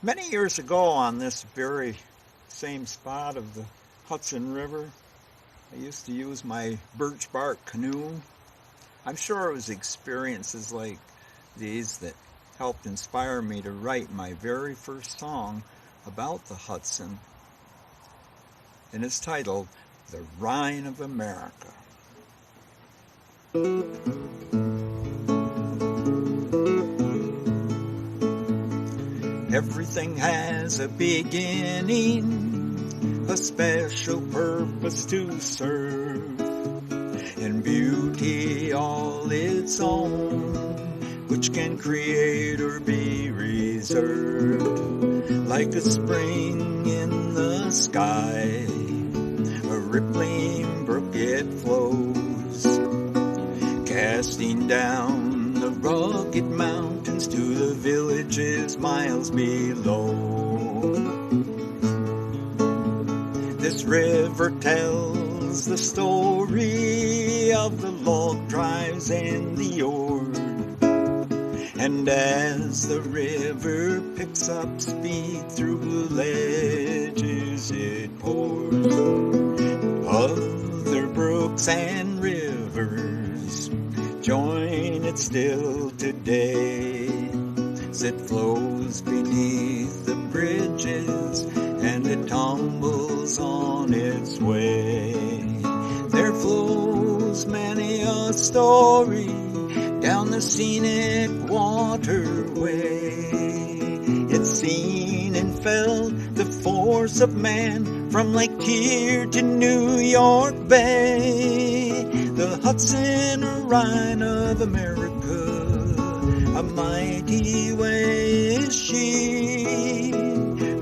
Many years ago on this very same spot of the Hudson River, I used to use my birch bark canoe. I'm sure it was experiences like these that helped inspire me to write my very first song about the Hudson, and it's titled The Rhine of America. Everything has a beginning, a special purpose to serve, and beauty all its own, which can create or be reserved. Like a spring in the sky, a rippling brook it flows, casting down the rugged mountains to the villages miles below. This river tells the story of the log drives and the ore, and as the river picks up speed through ledges it pours. Other brooks and rivers join it still today, as it flows beneath the bridges and it tumbles on its way. There flows many a story down the scenic waterway. It's seen and felt the force of man from Lake Erie to New York Bay. The Hudson, or Rhine of America, a mighty way is she,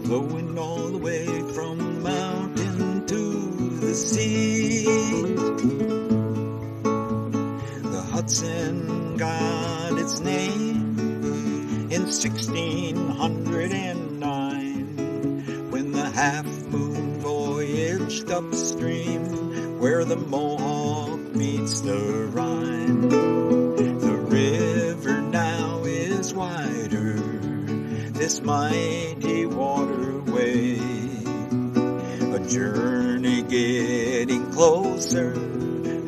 flowing all the way from mountain to the sea. The Hudson got its name in 1609, when the Half Moon voyaged upstream where the Mohawk meets the Rhine. The river now is wider, this mighty waterway, a journey getting closer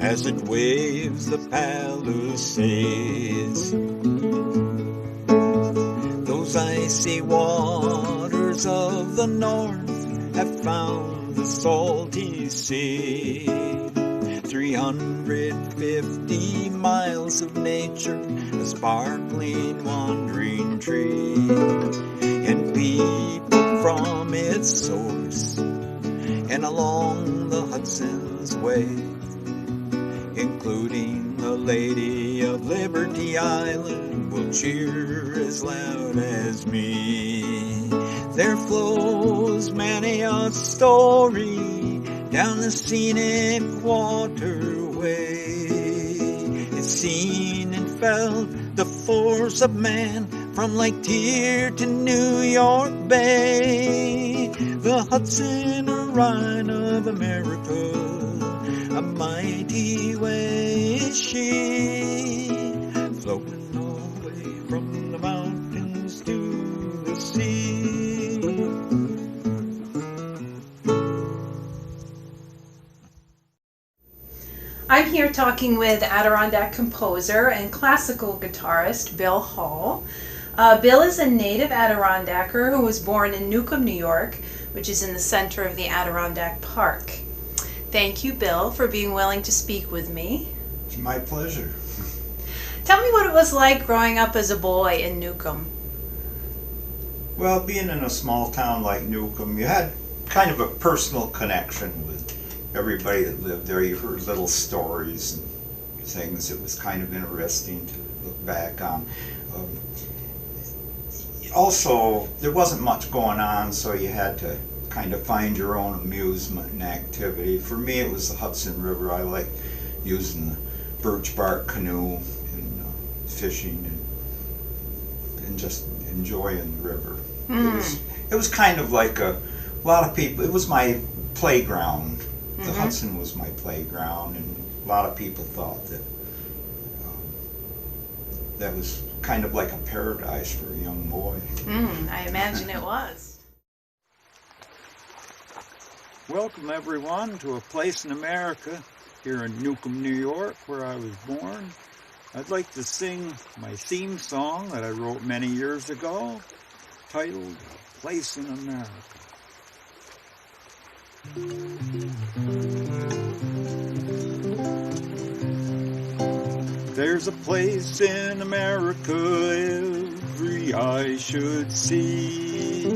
as it waves the Palisades. Those icy waters of the north have found the salty sea. 350 miles of nature, a sparkling wandering tree, and people from its source and along the Hudson's way, including the Lady of Liberty Island, will cheer as loud as me. There flows many a story down the scenic waterway. It's seen and felt the force of man from Lake Erie to New York Bay. The Hudson, or Rhine of America, a mighty way is she, flowing all the way from the mountains to the sea. I'm here talking with Adirondack composer and classical guitarist Bill Hall. Bill is a native Adirondacker who was born in Newcomb, New York, which is in the center of the Adirondack Park. Thank you, Bill, for being willing to speak with me. It's my pleasure. Tell me what it was like growing up as a boy in Newcomb. Well, being in a small town like Newcomb, you had kind of a personal connection with everybody that lived there. You heard little stories and things. It was kind of interesting to look back on. Also, there wasn't much going on, so you had to kind of find your own amusement and activity. For me, it was the Hudson River. I liked using the birch bark canoe and fishing and just enjoying the river. It was kind of like a lot of people. It was my playground. The Hudson was my playground, and a lot of people thought that that was kind of like a paradise for a young boy. I imagine it was. Welcome everyone to a place in America here in Newcomb, New York, where I was born. I'd like to sing my theme song that I wrote many years ago, titled Place in America. There's a place in America every eye should see,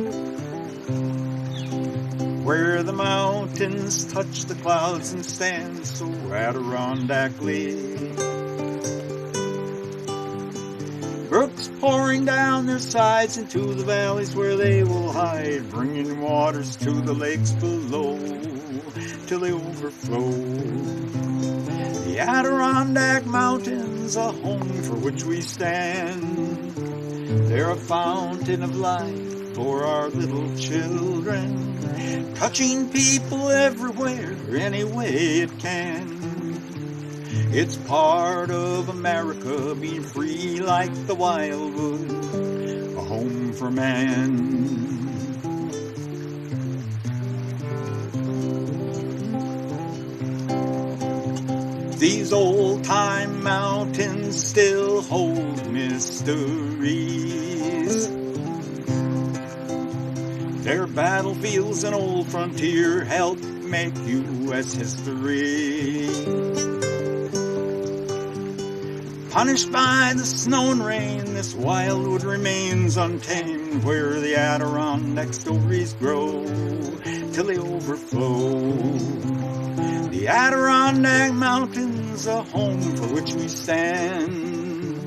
where the mountains touch the clouds and stand so Adirondackly. Brooks pouring down their sides into the valleys where they will hide, bringing waters to the lakes below till they overflow. The Adirondack Mountains, a home for which we stand. They're a fountain of life for our little children, touching people everywhere, any way it can. It's part of America, being free like the wildwood, a home for man. These old-time mountains still hold mysteries. Their battlefields and old frontier help make U.S. history. Punished by the snow and rain, this wildwood remains untamed, where the Adirondack stories grow till they overflow. The Adirondack Mountains, a home for which we stand.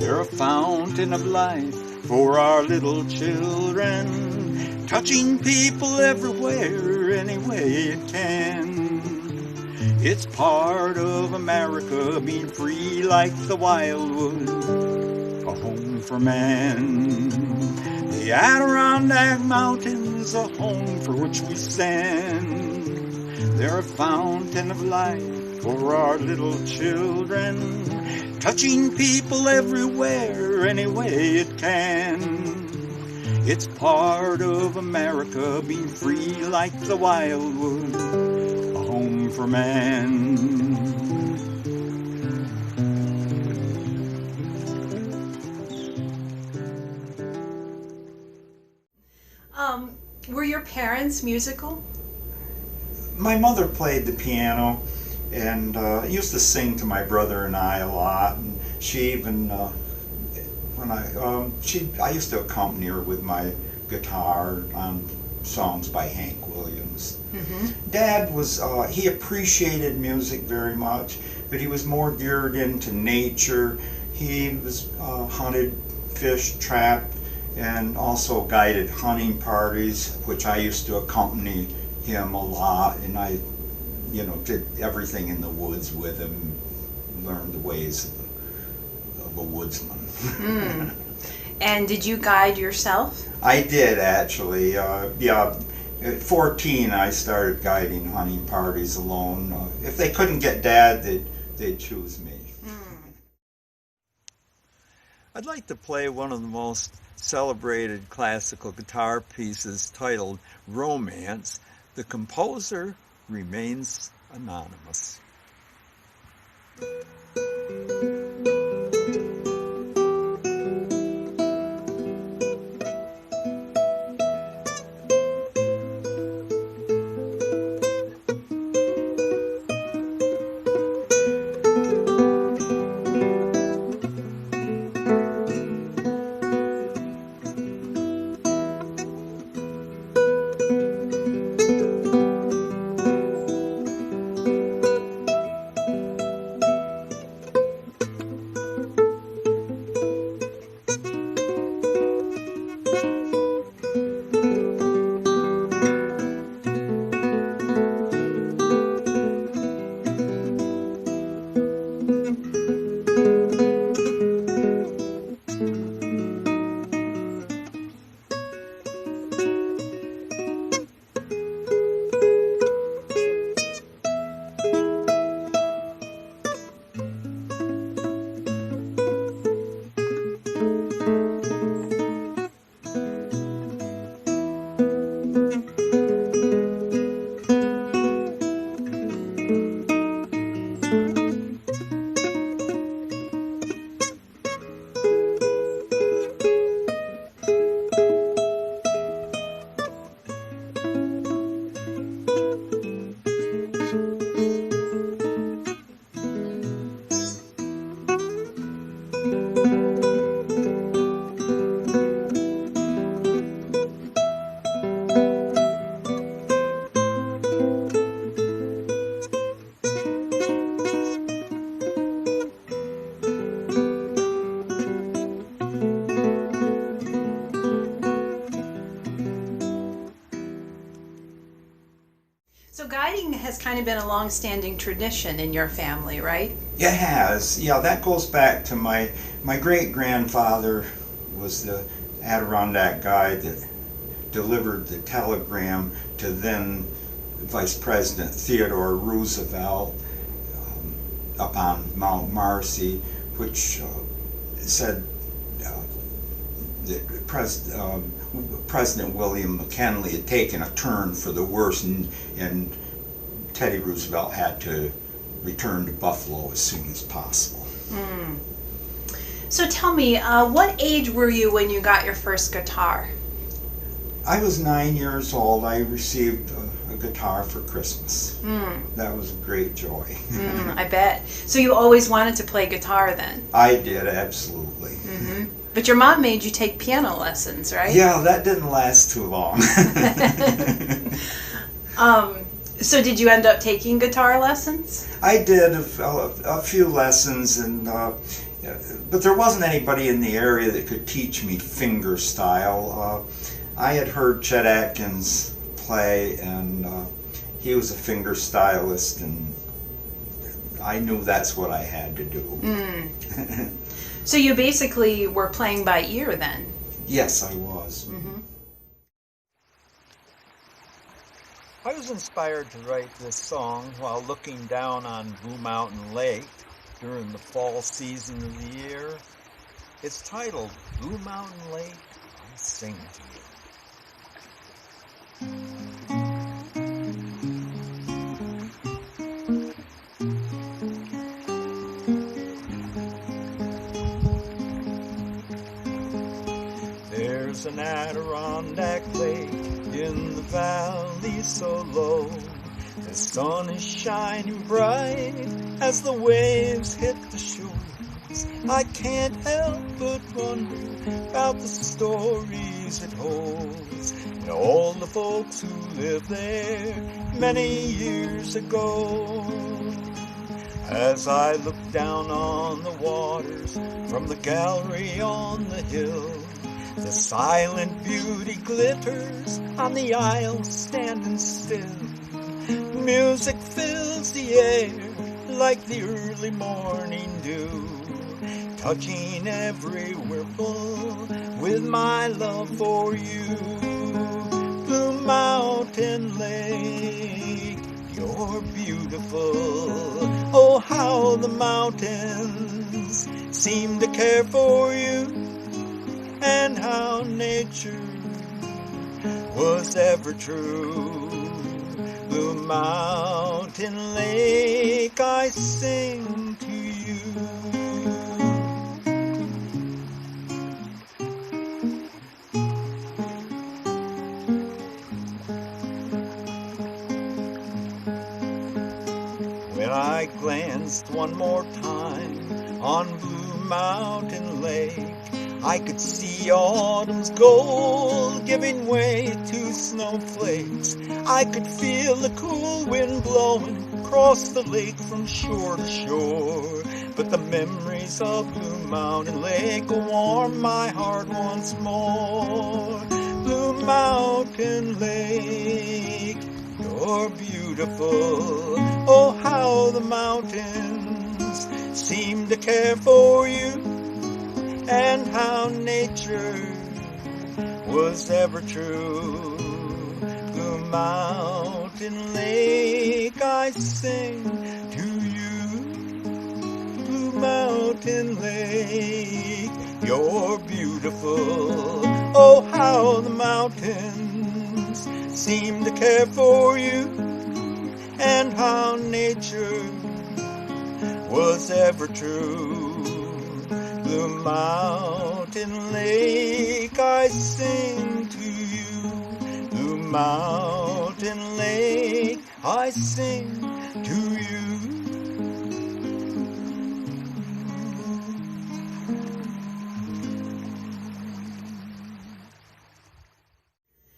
They're a fountain of life for our little children, touching people everywhere, any way it can. It's part of America, being free like the wildwood, a home for man. The Adirondack Mountains, a home for which we stand. They're a fountain of life for our little children, touching people everywhere, any way it can. It's part of America, being free like the wildwood, a home for man. Were your parents musical? My mother played the piano and used to sing to my brother and I a lot. And she even, I used to accompany her with my guitar on songs by Hank Williams. Mm-hmm. Dad was, he appreciated music very much, but he was more geared into nature. He was hunted, fished, trapped, and also guided hunting parties, which I used to accompany him a lot, and I, did everything in the woods with him, learned the ways of a woodsman. And did you guide yourself? I did, actually. At 14, I started guiding hunting parties alone. If they couldn't get Dad, they'd choose me. I'd like to play one of the most celebrated classical guitar pieces titled Romance. The composer remains anonymous. has kind of been a long-standing tradition in your family, right? It has. Yeah, that goes back to my great-grandfather was the Adirondack guy that delivered the telegram to then Vice President Theodore Roosevelt up on Mount Marcy, which said that President William McKinley had taken a turn for the worse, and Teddy Roosevelt had to return to Buffalo as soon as possible. Mm. So tell me, what age were you when you got your first guitar? I was 9 years old. I received a guitar for Christmas. Mm. That was a great joy. I bet. So you always wanted to play guitar then? I did, absolutely. Mm-hmm. But your mom made you take piano lessons, right? Yeah, that didn't last too long. So did you end up taking guitar lessons? I did a few lessons, and but there wasn't anybody in the area that could teach me finger style. I had heard Chet Atkins play, and he was a finger stylist, and I knew that's what I had to do. Mm. So you basically were playing by ear then? Yes, I was. Mm-hmm. I was inspired to write this song while looking down on Blue Mountain Lake during the fall season of the year. It's titled, Blue Mountain Lake, I Sing to You. There's an Adirondack lake in the valley so low. The sun is shining bright as the waves hit the shores. I can't help but wonder about the stories it holds, and all the folks who lived there many years ago. As I look down on the waters from the gallery on the hill, the silent beauty glitters on the aisle standing still. Music fills the air like the early morning dew, touching every ripple with my love for you. Blue Mountain Lake, you're beautiful. Oh, how the mountains seem to care for you, and how nature was ever true. Blue Mountain Lake, I sing to you. When I glanced one more time on Blue Mountain Lake, I could see autumn's gold giving way to snowflakes. I could feel the cool wind blowing across the lake from shore to shore. But the memories of Blue Mountain Lake will warm my heart once more. Blue Mountain Lake, you're beautiful. Oh, how the mountains seem to care for you, and how nature was ever true. Blue Mountain Lake, I sing to you. Blue Mountain Lake, you're beautiful. Oh, how the mountains seem to care for you, and how nature was ever true. Blue Mountain Lake, I sing to you. Blue Mountain Lake, I sing to you.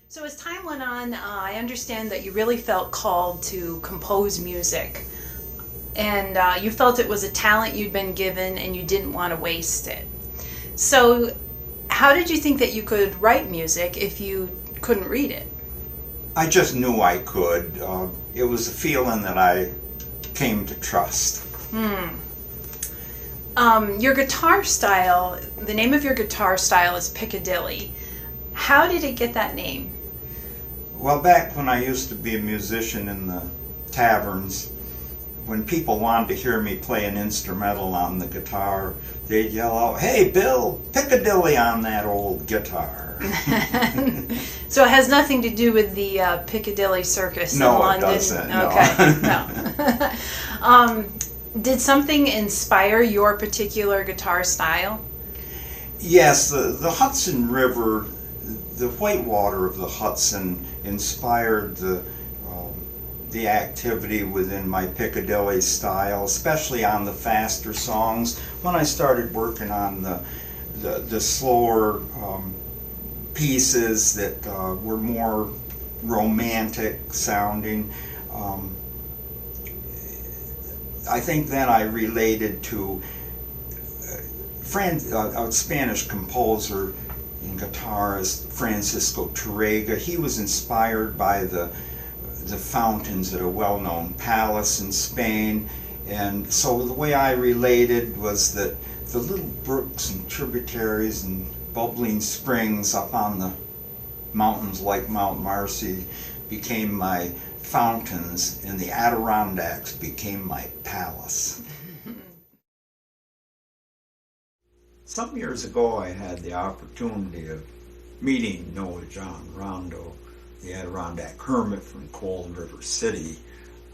So as time went on, I understand that you really felt called to compose music. And you felt it was a talent you'd been given and you didn't want to waste it. So how did you think that you could write music if you couldn't read it? I just knew I could. It was a feeling that I came to trust. Your guitar style, the name of your guitar style is Piccadilly. How did it get that name? Well, back when I used to be a musician in the taverns, when people wanted to hear me play an instrumental on the guitar, they'd yell out, "Hey Bill, Piccadilly on that old guitar." So it has nothing to do with the Piccadilly Circus in London? No, it doesn't. No. Okay, no. Did something inspire your particular guitar style? Yes, the Hudson River, the white water of the Hudson inspired the activity within my Piccadilly style, especially on the faster songs. When I started working on the slower pieces that were more romantic sounding, I think then I related to a Spanish composer and guitarist, Francisco Tárrega. He was inspired by the fountains at a well-known palace in Spain, and so the way I related was that the little brooks and tributaries and bubbling springs up on the mountains like Mount Marcy became my fountains, and the Adirondacks became my palace. Some years ago I had the opportunity of meeting Noah John Rondo, the Adirondack hermit from Cold River City.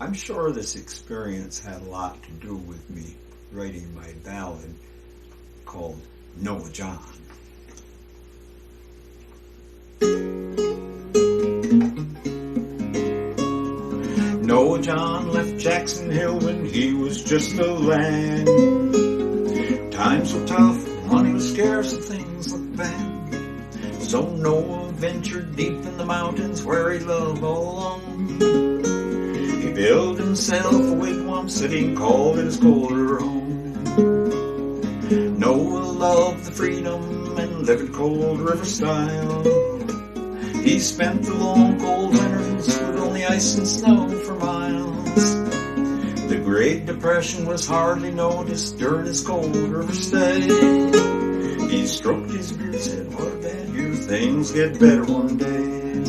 I'm sure this experience had a lot to do with me writing my ballad called Noah John. Noah John left Jackson Hill when he was just a lad. Times were tough, money was scarce, and things looked bad. So Noah ventured deep in the mountains where he loved all alone. He built himself a wigwam city and called it his Cold River home. Noah loved the freedom and lived in Cold River style. He spent the long cold winters with only ice and snow for miles. The Great Depression was hardly noticed during his Cold River stay. He stroked his beard and said, "What a bad year, things get better one day."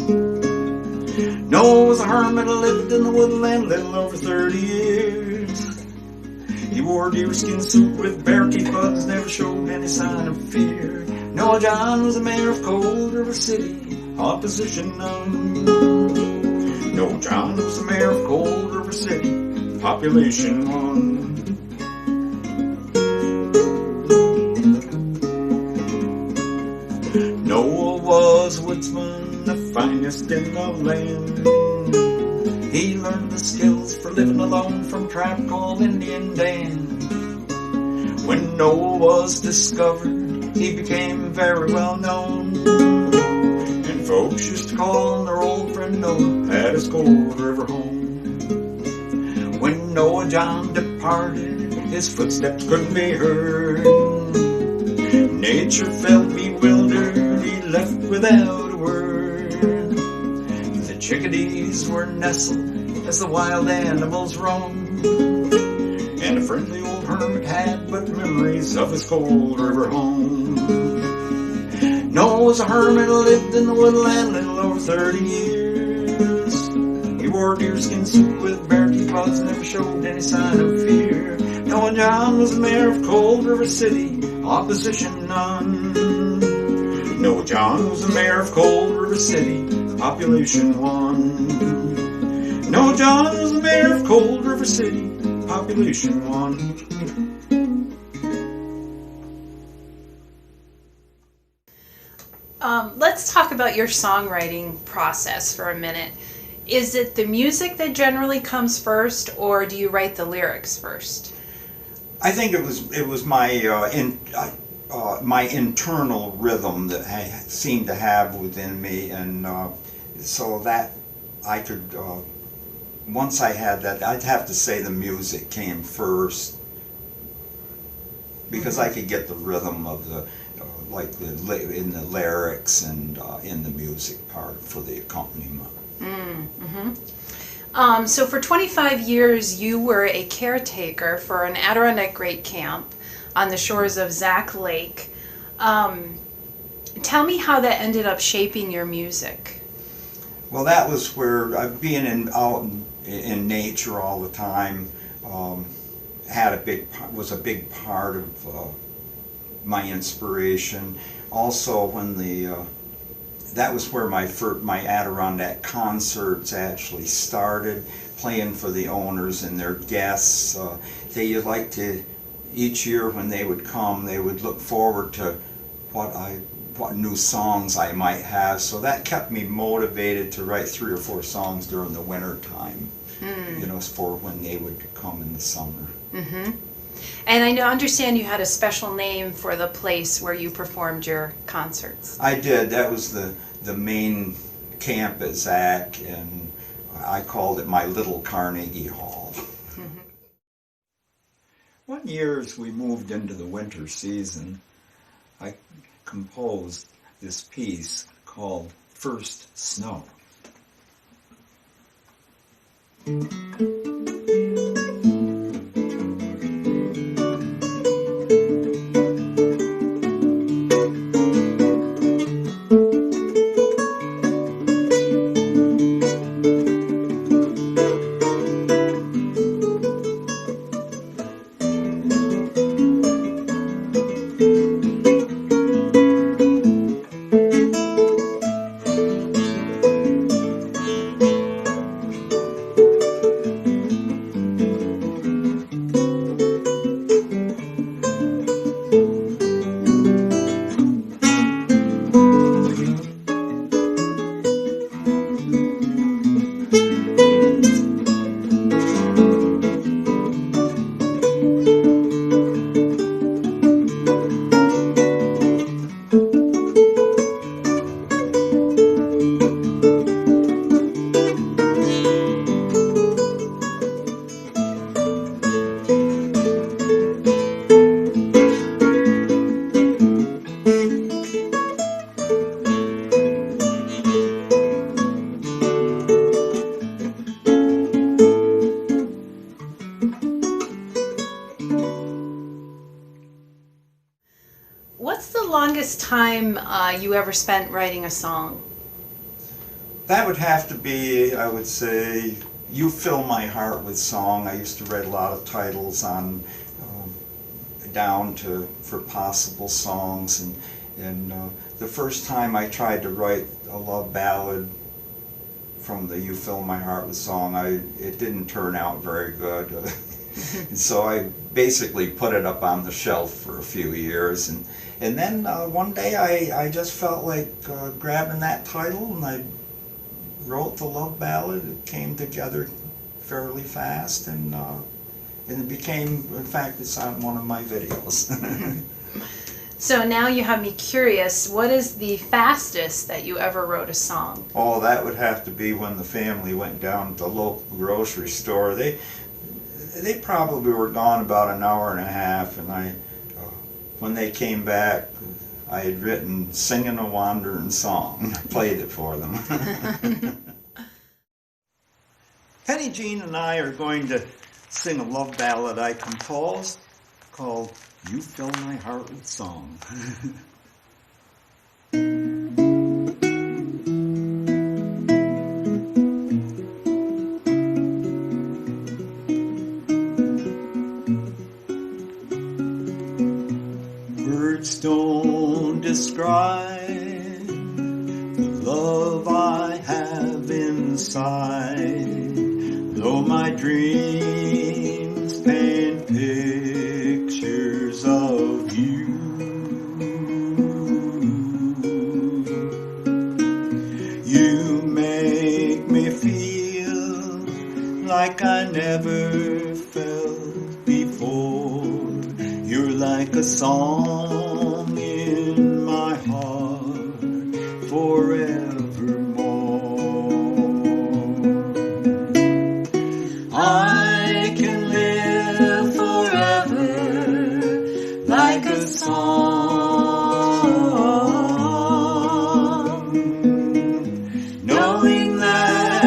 Noah was a hermit who lived in the woodland a little over 30 years. He wore deerskin suit with bare teeth buds, never showed any sign of fear. Noah John was the mayor of Cold River City, opposition none. Noah John was the mayor of Cold River City, population 1. Noah was a woodsman, the finest in the land. He learned the skills for living alone from a tribe called Indian Dan. When Noah was discovered, he became very well known. And folks used to call their old friend Noah at his Cold River home. When Noah John departed, his footsteps couldn't be heard. Nature felt bewildered, he left without a word. The chickadees were nestled as the wild animals roamed, and a friendly old hermit had but memories of his Cold River home. Noah was a hermit who lived in the woodland a little over 30 years. He wore a deerskin suit with bare teeth buds, never showed any sign of fear. Noah John was the mayor of Cold River City, opposition none. Noah John was the mayor of Cold River City, population 1. Noah John was the mayor of Cold River City, population 1. Let's talk about your songwriting process for a minute. Is it the music that generally comes first, or do you write the lyrics first? I think it was my my internal rhythm that I seemed to have within me, and so that I could once I had that, I'd have to say the music came first, because I could get the rhythm of the in the lyrics and in the music part for the accompaniment. So for 25 years, you were a caretaker for an Adirondack great camp on the shores of Zack Lake. Tell me how that ended up shaping your music. Well, that was where being out in nature all the time was a big part of my inspiration. Also, when that was where my Adirondack concerts actually started, playing for the owners and their guests. They like to, each year when they would come, they would look forward to what new songs I might have. So that kept me motivated to write 3 or 4 songs during the winter time, for when they would come in the summer. And I understand you had a special name for the place where you performed your concerts. I did. That was the main camp at Zack, and I called it my little Carnegie Hall. One year as we moved into the winter season, I composed this piece called First Snow. Time you ever spent writing a song? That would have to be, I would say, You Fill My Heart with Song. I used to write a lot of titles on for possible songs, and the first time I tried to write a love ballad from the You Fill My Heart with Song, it didn't turn out very good. So I basically put it up on the shelf for a few years, and then one day I just felt like grabbing that title, and I wrote the love ballad. It came together fairly fast, and it became, in fact, it's on one of my videos. So now you have me curious, what is the fastest that you ever wrote a song? Oh, that would have to be when the family went down to the local grocery store. They probably were gone about an hour and a half, and when they came back, I had written Singing a Wandering Song. I played it for them. Penny Jean and I are going to sing a love ballad I composed called You Fill My Heart with Song. Words don't describe the love I have inside, though my dreams paint pictures of you. You make me feel like I never felt before. You're like a song in my heart forevermore. I can live forever like a song, knowing that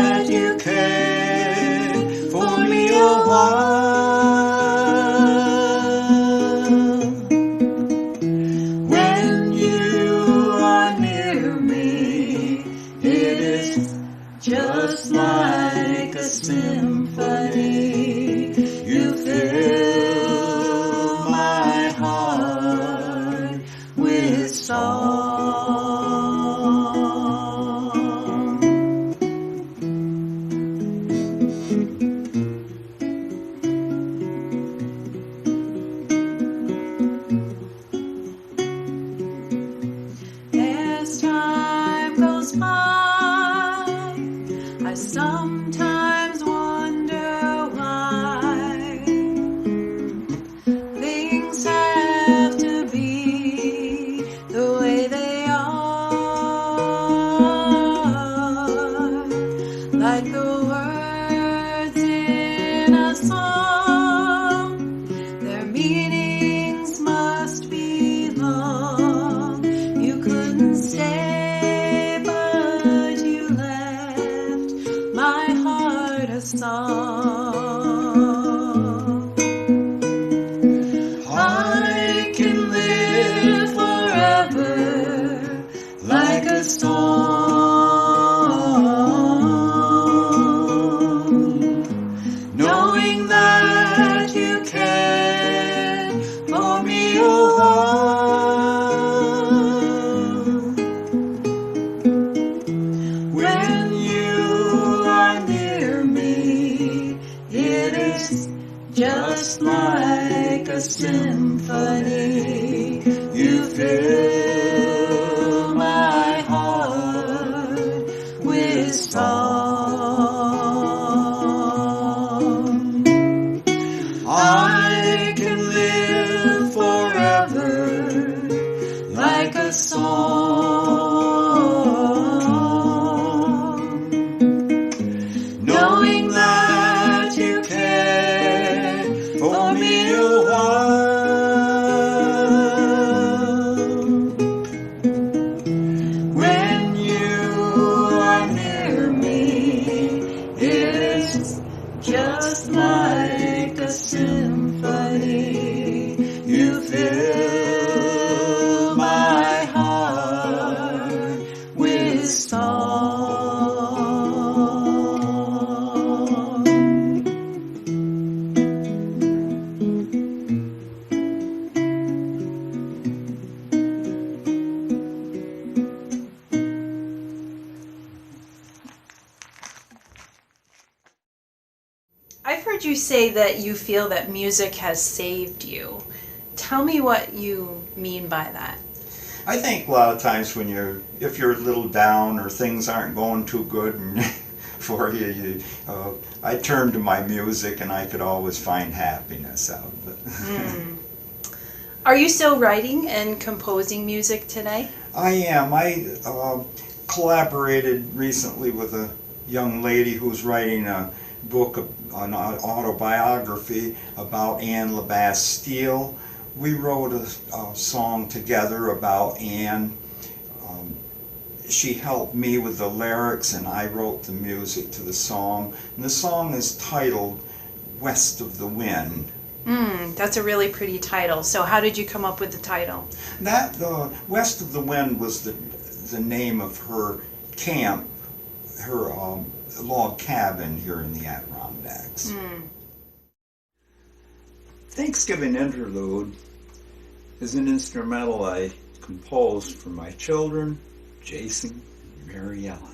symphony. You fill my heart with song. I can live forever like a song, knowing that you care for me a while. When you are near me, it's just like a symphony. You fill my heart with song. I've heard you say that you feel that music has saved you. Tell me what you mean by that. I think a lot of times when if you're a little down or things aren't going too good and for you, I turn to my music and I could always find happiness out of it. Are you still writing and composing music today? I am. I collaborated recently with a young lady who's writing a book, an autobiography about Anne LaBastille. We wrote a song together about Anne. She helped me with the lyrics and I wrote the music to the song. And the song is titled West of the Wind. That's a really pretty title. So how did you come up with the title? That West of the Wind was the name of her camp, her log cabin here in the Adirondacks. Thanksgiving Interlude is an instrumental I composed for my children, Jason and Mary Ellen.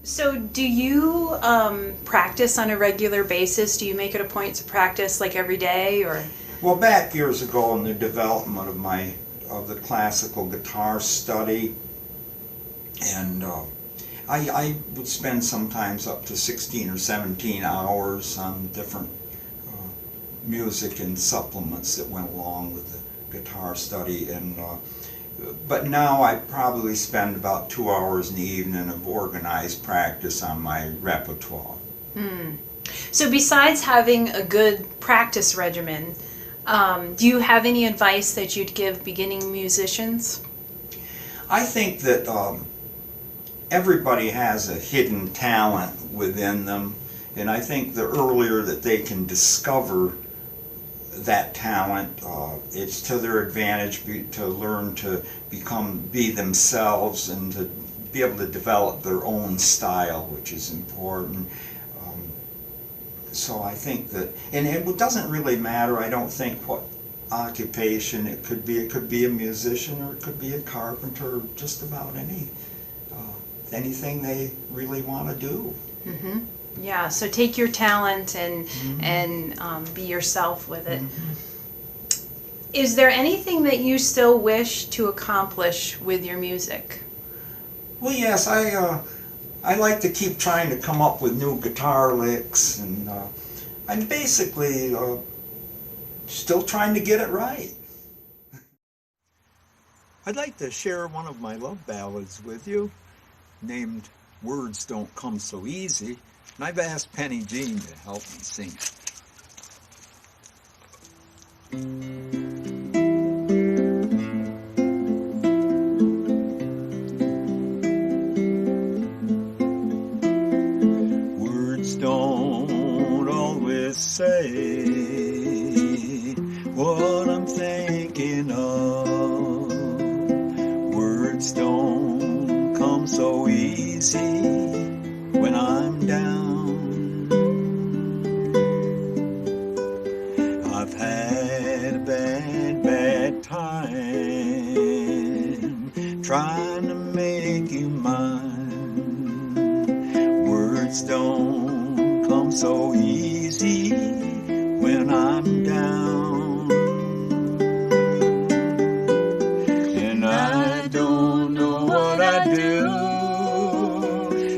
So do you practice on a regular basis? Do you make it a point to practice like every day, or? Well, back years ago in the development of the classical guitar study, and I would spend sometimes up to 16 or 17 hours on different music and supplements that went along with the guitar study, and but now I probably spend about 2 hours in the evening of organized practice on my repertoire. So besides having a good practice regimen, do you have any advice that you'd give beginning musicians? I think that everybody has a hidden talent within them, and I think the earlier that they can discover that talent, it's to their advantage to learn to be themselves and to be able to develop their own style, which is important. So I think that, and it doesn't really matter, I don't think, what occupation it could be. It could be a musician, or it could be a carpenter, or just about anything they really want to do. Yeah, so take your talent and be yourself with it. Is there anything that you still wish to accomplish with your music? Well, yes, I like to keep trying to come up with new guitar licks, and I'm basically Still trying to get it right. I'd like to share one of my love ballads with you, named Words Don't Come So Easy, and I've asked Penny Jean to help me sing it. Words don't always say what I'm thinking of. Words don't come so easy when I'm down. I've had a bad time trying to make you mine. Words don't come so easy when I'm down. And I don't know what I'd do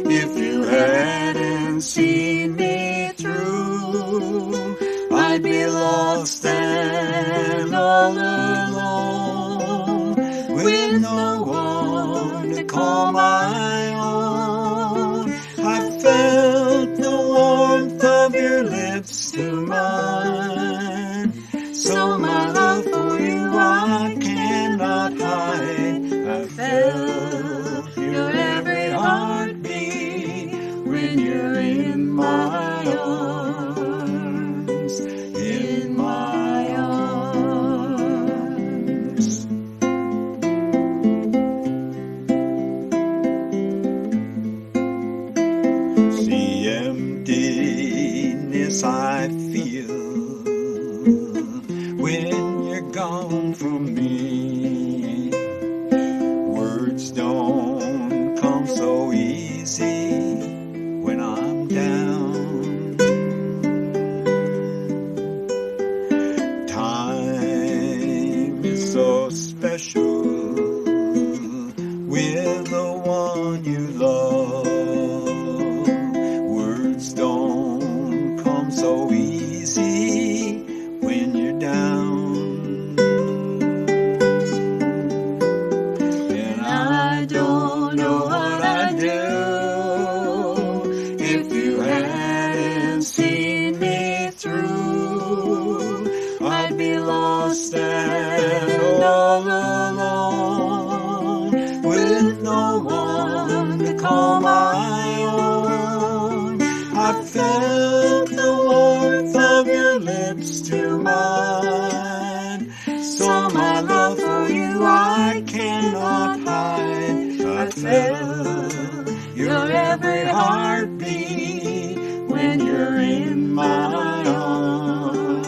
if you hadn't seen me through. I'd be lost and all alone, with no one to call my own. I felt the warmth of your lips to mine, so my love for you I cannot hide. I felt your every heartbeat when you're in my arms, in my arms. The emptiness I feel when you're gone from me. Words don't come so easy when I'm down. Time is so special with the one you love. Words don't come so easy when you're down. And I don't know what I'd do if you hadn't seen me through. I'd be lost and all alone, with no one to call my own. I felt the warmth of your lips to mine, so my love for you I cannot hide. I felt your every heartbeat when you're in my arms.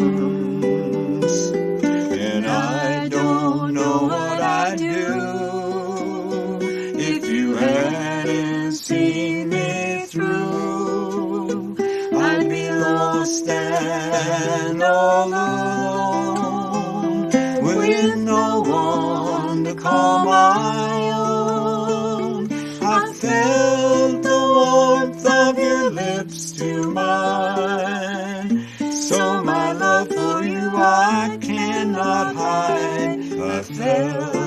And I don't know what I'd do if you hadn't seen me through. I'd be lost and all alone, with no one to call my own. I felt the warmth of your lips to mine, so my love for you I cannot hide. I felt